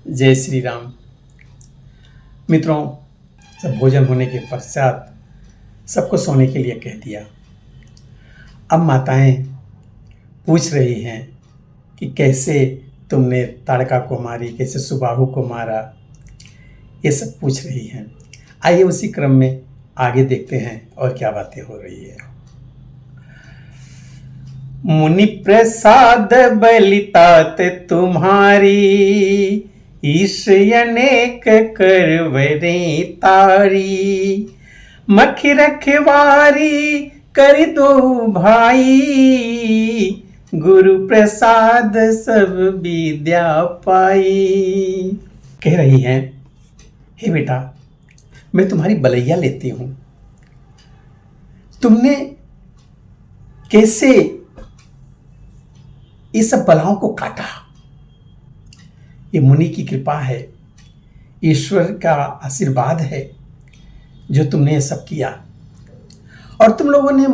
जय श्री राम। मित्रों, सब भोजन होने के पश्चात सबको सोने के लिए कह दिया। अब माताएं पूछ रही हैं कि कैसे तुमने ताड़का को मारी, कैसे सुबाहु को मारा, ये सब पूछ रही हैं। आइए उसी क्रम में आगे देखते हैं और क्या बातें हो रही है। मुनि प्रसाद बलितात तुम्हारी, ईश अनेक करवरे तारी। मखी रखवारी कर दो भाई, गुरु प्रसाद सब विद्या पाई। कह रही हैं, हे बेटा, मैं तुम्हारी बलैया लेती हूं। तुमने कैसे ये सब बलाओं को काटा? ये मुनि की कृपा है, ईश्वर का आशीर्वाद है जो तुमने ये सब किया। और तुम लोगों ने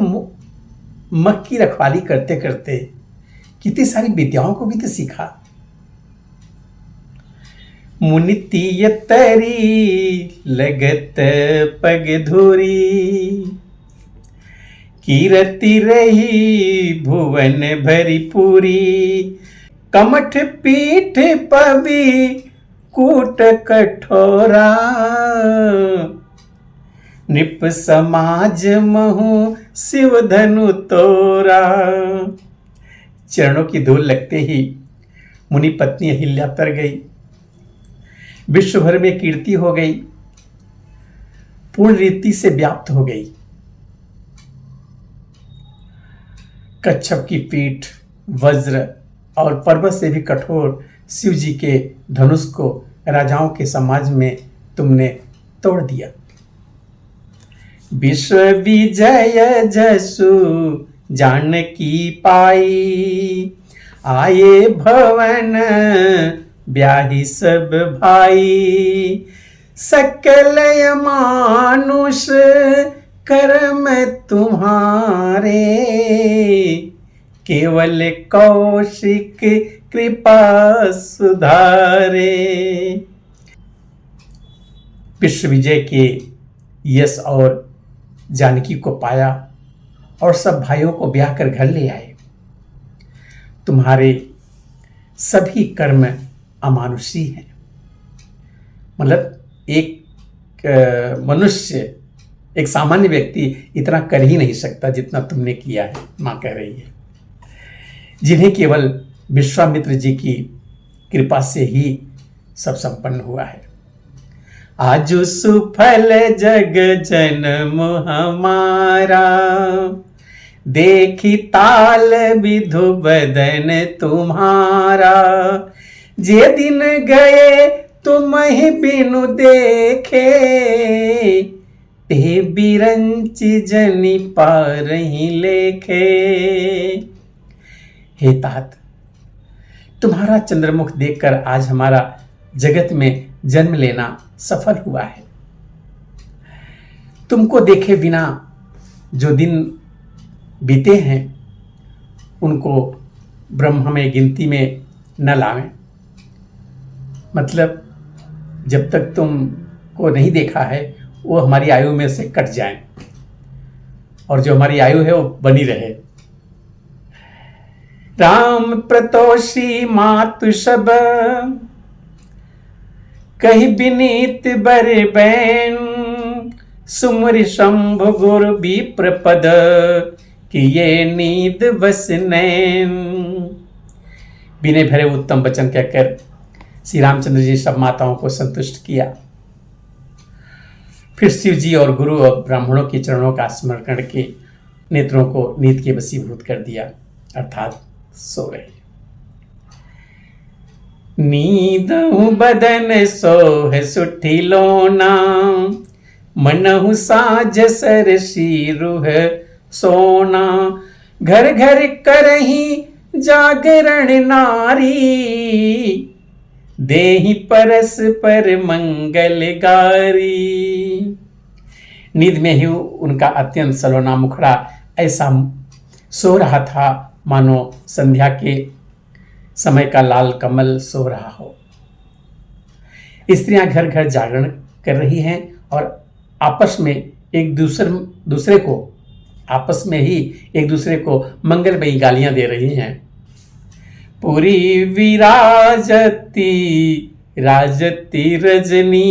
मख की रखवाली करते करते कितनी सारी विद्याओं को भी तो सीखा। मुनि तीय तरी लगत पग धुरी, कीरति रही भुवन भरी पूरी। कमठ पीठ पवि कूट कठोरा, नृप समाज महु शिव धनु तोरा। चरणों की धूल लगते ही मुनि पत्नी अहिल्या तर गई, विश्व भर में कीर्ति हो गई, पूर्ण रीति से व्याप्त हो गई। कच्छप की पीठ, वज्र और पर्वत से भी कठोर शिव जी के धनुष को राजाओं के समाज में तुमने तोड़ दिया। विश्व विजय जसु जानकी पाई, आए भवन ब्याही सब भाई। सकल मानुष कर्म तुम्हारे, केवल कौशिक कृपा सुधारे। विश्व विजय के यश और जानकी को पाया और सब भाइयों को ब्याह कर घर ले आए। तुम्हारे सभी कर्म अमानुषी हैं। मतलब एक मनुष्य, एक सामान्य व्यक्ति इतना कर ही नहीं सकता जितना तुमने किया है, माँ कह रही है। जिन्हें केवल विश्वामित्र जी की कृपा से ही सब संपन्न हुआ है। आजु सुफल जग जन्म हमारा, देखी ताल विधु बदन तुम्हारा। जे दिन गए तुम ही बिनु देखे, ते बिरंच जनि पारही लेखे। हे तात, तुम्हारा चंद्रमुख देखकर आज हमारा जगत में जन्म लेना सफल हुआ है। तुमको देखे बिना जो दिन बीते हैं उनको ब्रह्म में गिनती में न लावें। मतलब जब तक तुमको नहीं देखा है वो हमारी आयु में से कट जाएं और जो हमारी आयु है वो बनी रहे। राम प्रतोषी मातु सब, कही बिनीत बर बैन। सुमरि शंभु गुरु विप्र पद, किए नींद बस नैन। विनय भरे उत्तम वचन कहकर श्री रामचंद्र जी सब माताओं को संतुष्ट किया। फिर शिव जी और गुरु और ब्राह्मणों के चरणों का स्मरण करके नेत्रों को नींद के वशीभूत कर दिया, अर्थात सो रहे। नींदहु बदन सोह सुठी लोना, मनहु साज सर शीरुह सोना। घर घर करही जागरण नारी, देहि परस पर मंगल गारी। नींद में ही उनका अत्यंत सलोना मुखड़ा ऐसा सो रहा था मानो संध्या के समय का लाल कमल सो रहा हो। स्त्रियां घर घर जागरण कर रही हैं और आपस में एक दूसरे को आपस में ही एक दूसरे को मंगलमयी गालियां दे रही हैं। पूरी विराजती राजती रजनी,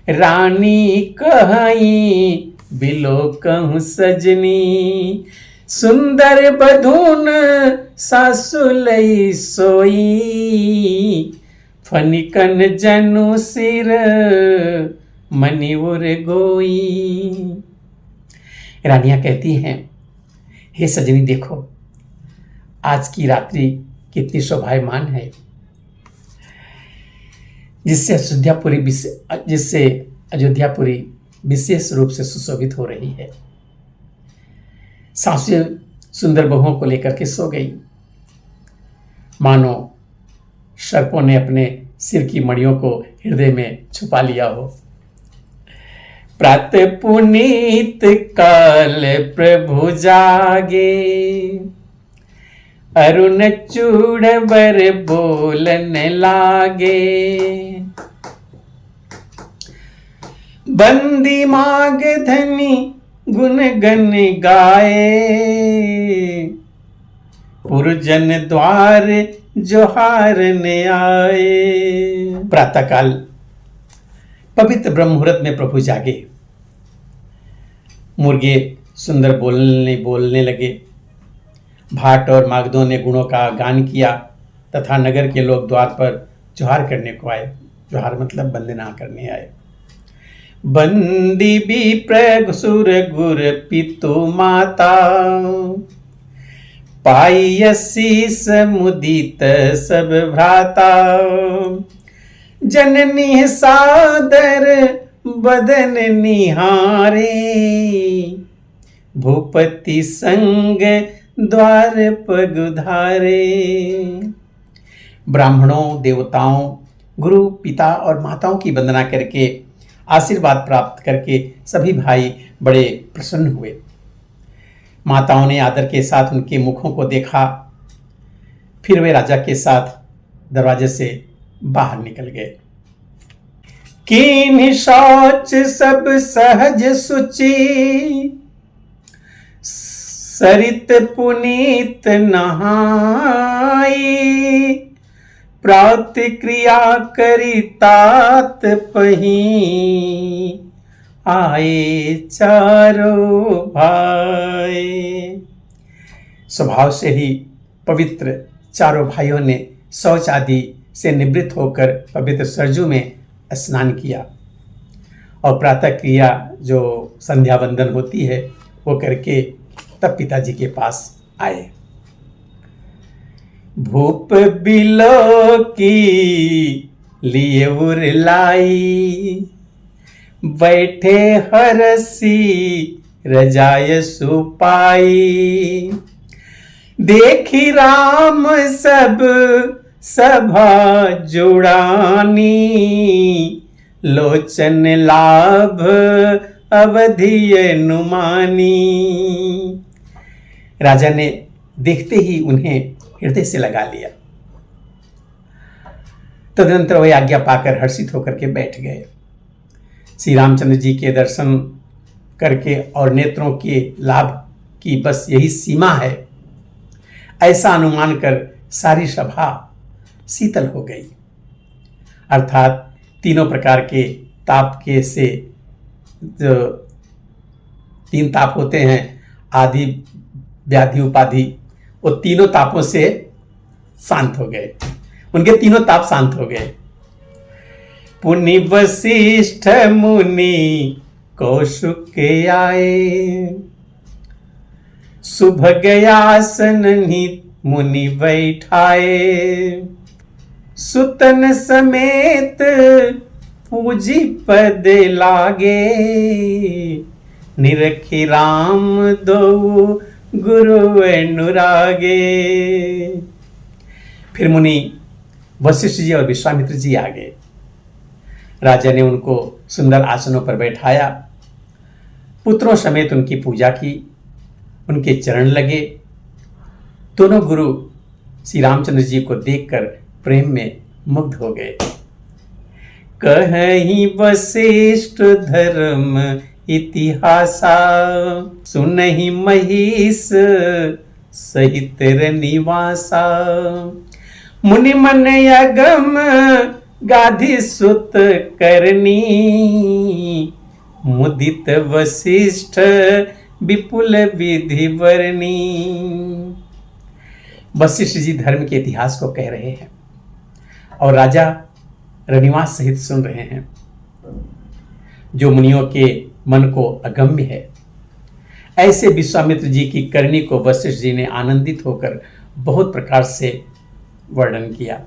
रानी कहीं बिलो कहूँ सजनी, सुंदर बधून सासुलई सोई, फनिकन जनु सिर मणिउर गोई। रानियां कहती हैं, हे सजनी देखो आज की रात्रि कितनी शोभायमान है, जिससे अयोध्यापुरी विशेष रूप से सुशोभित हो रही है। सासुएं सुंदर बहुओं को लेकर के सो गई, मानो सर्पों ने अपने सिर की मणियों को हृदय में छुपा लिया हो। प्रातः पुनीत काल प्रभु जागे, अरुण चूड़बर बोलन लागे, बंदी माग धनी गुण गन गाए, पुरजन द्वार जोहार ने आए। प्रातःकाल पवित्र ब्रह्म मुहूर्त में प्रभु जागे, मुर्गे सुंदर बोलने लगे, भाट और मागधों ने गुणों का गान किया तथा नगर के लोग द्वार पर जोहार करने को आए। जोहार मतलब वंदना करने आए। बंदी भी प्रसुर गुर पितु माता, पाई असीस मुदित सब भ्राता, जननी सादर बदन निहारे, भूपति संग द्वार पगुधारे। ब्राह्मणों, देवताओं, गुरु, पिता और माताओं की वंदना करके आशीर्वाद प्राप्त करके सभी भाई बड़े प्रसन्न हुए। माताओं ने आदर के साथ उनके मुखों को देखा, फिर वे राजा के साथ दरवाजे से बाहर निकल गए। कीन्ही शौच सब सहज सुचि, सरित पुनीत नहाई, प्रतिक्रिया करी तात पही, आए चारों भाई। स्वभाव से ही पवित्र चारों भाइयों ने शौच आदि से निवृत्त होकर पवित्र सरजू में स्नान किया और प्रातः क्रिया जो संध्या वंदन होती है वो करके तब पिताजी के पास आए। भूप बिलो की लिए उर लाई, बैठे हरसी रजाय सुपाई, देखी राम सब सभा जुड़ानी, लोचन लाभ अवधिय नुमानी। राजा ने देखते ही उन्हें हृदय से लगा लिया। तदनंतर वह आज्ञा पाकर हर्षित होकर के बैठ गए। श्री रामचंद्र जी के दर्शन करके और नेत्रों के लाभ की बस यही सीमा है, ऐसा अनुमान कर सारी सभा शीतल हो गई। अर्थात तीनों प्रकार के ताप के से जो तीन ताप होते हैं, आदि व्याधि उपाधि, वो तीनों तापों से शांत हो गए, उनके तीनों ताप शांत हो गए। पुनि वशिष्ठ मुनि कौशुक आए, शुभ गयासन मुनि बैठाए, सुतन समेत पूजी पद लागे, निरखी राम दो गुरु अनुरागे। फिर मुनि वशिष्ठ जी और विश्वामित्र जी आ गए। राजा ने उनको सुंदर आसनों पर बैठाया, पुत्रों समेत उनकी पूजा की, उनके चरण लगे। दोनों गुरु श्री रामचंद्र जी को देखकर प्रेम में मुग्ध हो गए। कहीं वशिष्ठ धर्म इतिहासा, सुनहि महिष सहित निवासा। मुनि मन अगम गाधी सुत करनी, मुदित वशिष्ठ विपुल विधि वर्णी। वशिष्ठ जी धर्म के इतिहास को कह रहे हैं और राजा रनिवास सहित सुन रहे हैं, जो मुनियों के मन को अगम्य है। ऐसे विश्वामित्र जी की करनी को वशिष्ठ जी ने आनंदित होकर बहुत प्रकार से वर्णन किया।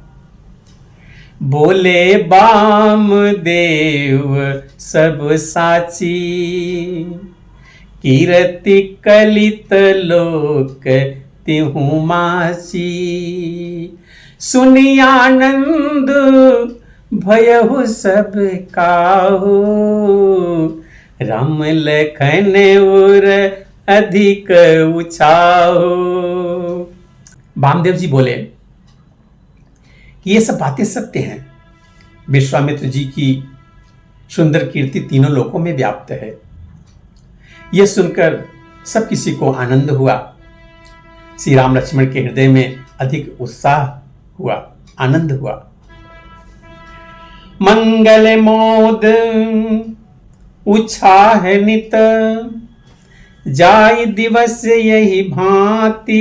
बोले बाम देव सब साची, कीर्ति कलित लोक तिहु माची। सुनि आनंद भयहु सब काहू, राम लखन और अधिक उछाहू। वामदेव जी बोले कि ये सब बातें सत्य हैं। विश्वामित्र जी की सुंदर कीर्ति तीनों लोकों में व्याप्त है। यह सुनकर सब किसी को आनंद हुआ। श्री राम लक्ष्मण के हृदय में अधिक उत्साह हुआ, आनंद हुआ। मंगल मोद उछाह नित, जाय दिवस यही भांति।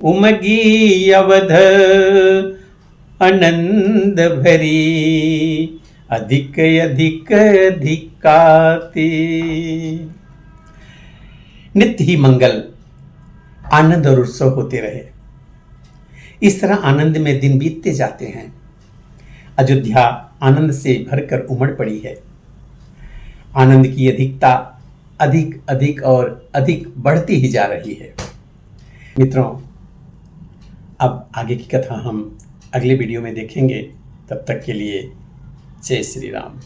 उमगी अवध आनंद भरी, अधिक अधिक अधिकाति। नित्य ही मंगल, आनंद और उत्सव होते रहे। इस तरह आनंद में दिन बीतते जाते हैं। अयोध्या आनंद से भरकर उमड़ पड़ी है। आनंद की अधिकता अधिक अधिक और अधिक बढ़ती ही जा रही है। मित्रों, अब आगे की कथा हम अगले वीडियो में देखेंगे। तब तक के लिए जय श्री राम।